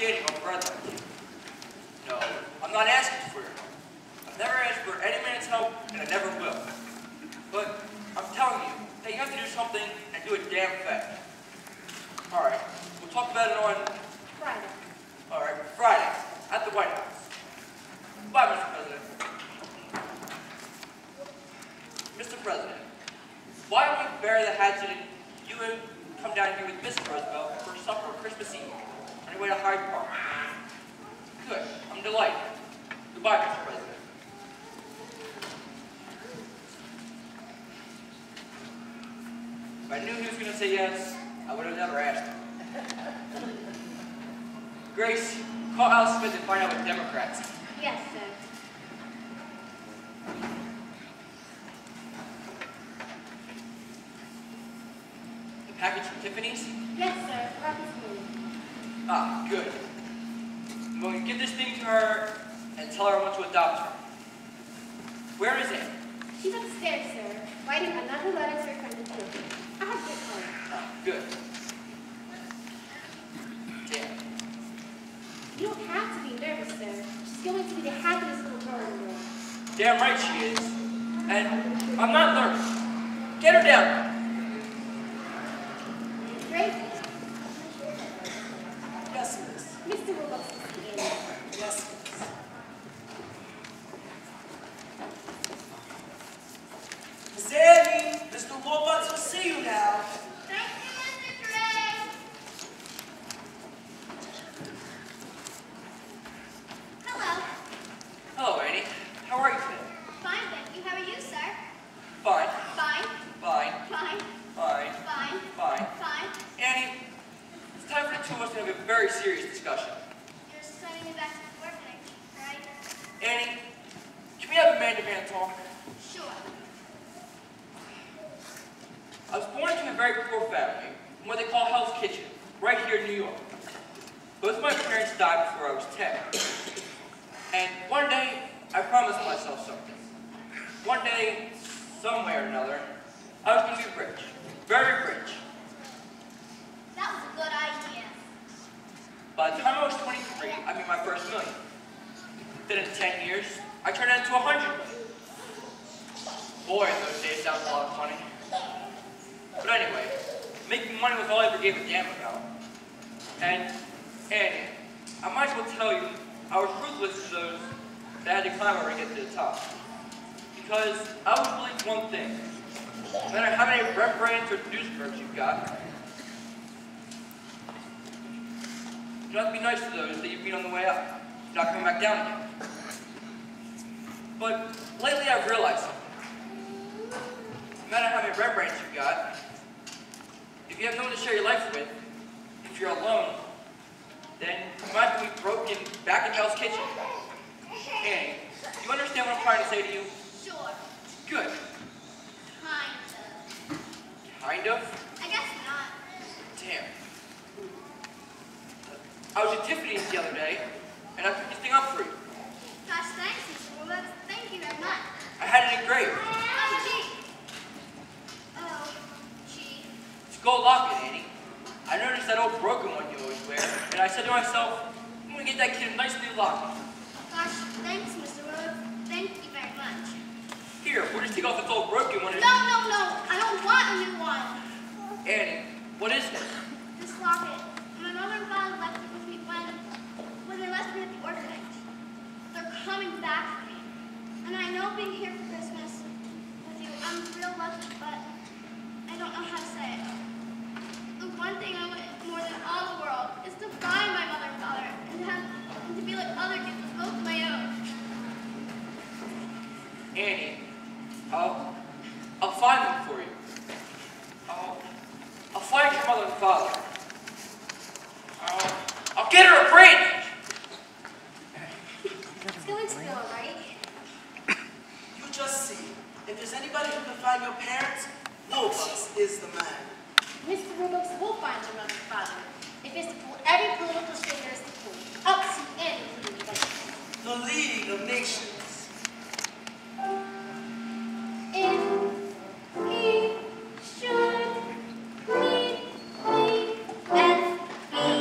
standing on bread like you. No, I'm not asking for your help. I've never asked for any man's help, and I never will. But I'm telling you that you have to do something and do it damn fast. All right, we'll talk about it on Friday. All right, Friday at the White House. Bye, Mr. President. Mr. President, why don't we bury the hatchet and you come down here with Mrs. Roosevelt for supper Christmas Eve on your way to Hyde Park? Good, I'm delighted. Goodbye, Mr. President. If I knew he was going to say yes, I would have never asked him. Grace, call Al Smith and find out what Democrats. Yes, sir. The package from Tiffany's? Yes, sir. Right this morning. Ah, good. I'm going to give this thing to her and tell her I want to adopt her. Where is Anne? She's upstairs, sir, writing another letter to her friend Timothy. I have good call. Ah, good. Damn. You don't have to be nervous, sir. She's going to be the happiest little girl in the world. Damn right she is. And I'm not nervous. Get her down. Grace? Yes, miss. Mr. Willows is the end. Yes, miss. Miss Annie, Mr. Warbucks will see you now. Thank you, Mr. Gray. Hello. Hello, Annie. How are you today? Fine, thank you. How are you, sir? Fine. Fine. Fine. Fine. Fine. Fine. Fine. Fine. Annie, it's time for the two of us to have a very serious discussion. You're sending me back to the orphanage, right? Annie, can we have a man-to-man talk? Sure. I was born into a very poor family in what they call Hell's Kitchen, right here in New York. Both of my parents died before I was 10. And one day, I promised myself something. One day, some way or another, I was going to be rich. Very rich. That was a good idea. By the time I was 23, I made my first million. Then in 10 years, I turned it into 100 million. Boy, in those days, that was a lot of money. But anyway, making money was all I ever gave a damn about. And I might as well tell you, I was ruthless to those that had to climb over to get to the top. Because I always believed one thing. No matter how many Rembrandts or Duesenbergs you've got, you have to be nice to those that you meet on the way up. You're not coming back down again. But lately I've realized something. No matter how many Rembrandts you've got, if you have no one to share your life with, if you're alone, then you might have to be broken back in Hell's Kitchen. Annie, do you understand what I'm trying to say to you? Sure. Good. Kind of. Kind of? I guess not. Damn. I was at Tiffany's the other day, and I picked this thing up for you. Gosh, thanks, Mr. Willows. Thank you very much. I had it engraved. Oh, gee. Oh, gee. It's a gold locket, Annie. I noticed that old broken one you always wear, and I said to myself, I'm going to get that kid a nice new locket. Gosh, thanks, Mr. Willows. Thank you very much. Here, we'll just take off this old broken one and... No, no, no. I don't want a new one. Annie, what is it? This locket. My mother and father left it with me when they left me at the orphanage. They're coming back for me. And I know being here for Christmas with you, I'm real lucky, but I don't know how to say it. The one thing I want more than all the world is to find my mother and father and to be like other kids with both my own. Annie, I'll find them for you. I'll find your mother and father. I'll get her a brandy. It's going to be all right. You just see. If there's anybody who can find your parents, Warbucks is the man. Mr. Willows will find your mother and father. If it's to pull every political string there is to pull, up to and including the The League of Nations. If he should need me, FBI.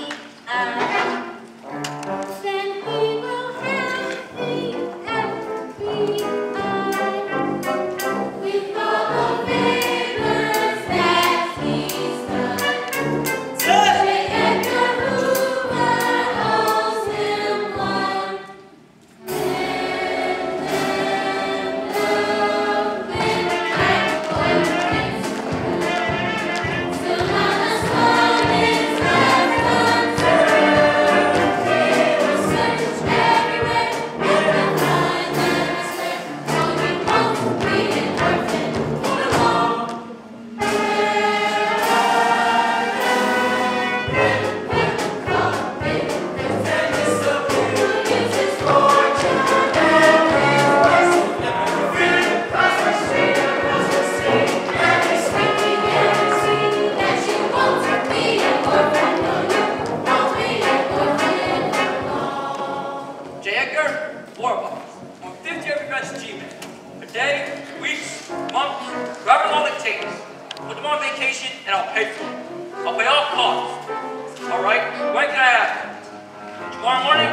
and I'll pay for it. I'll pay all costs. All right? When can I have it? Tomorrow morning?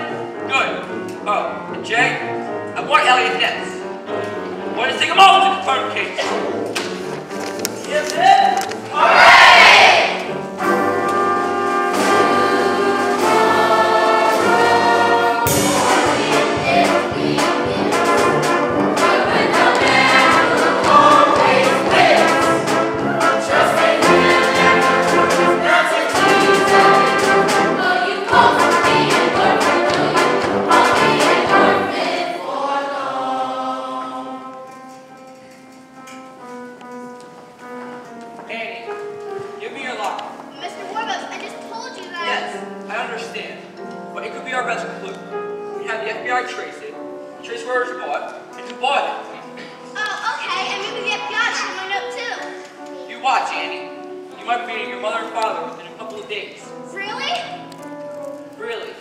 Good. Oh, and Jay, I want Elliot next. I want to take him over to the confirmed case. Yes, it. Trace where it was bought, and who bought it. Oh, okay, and maybe the FBI should find out too. You watch, Andy. You might be meeting your mother and father within a couple of days. Really? Really.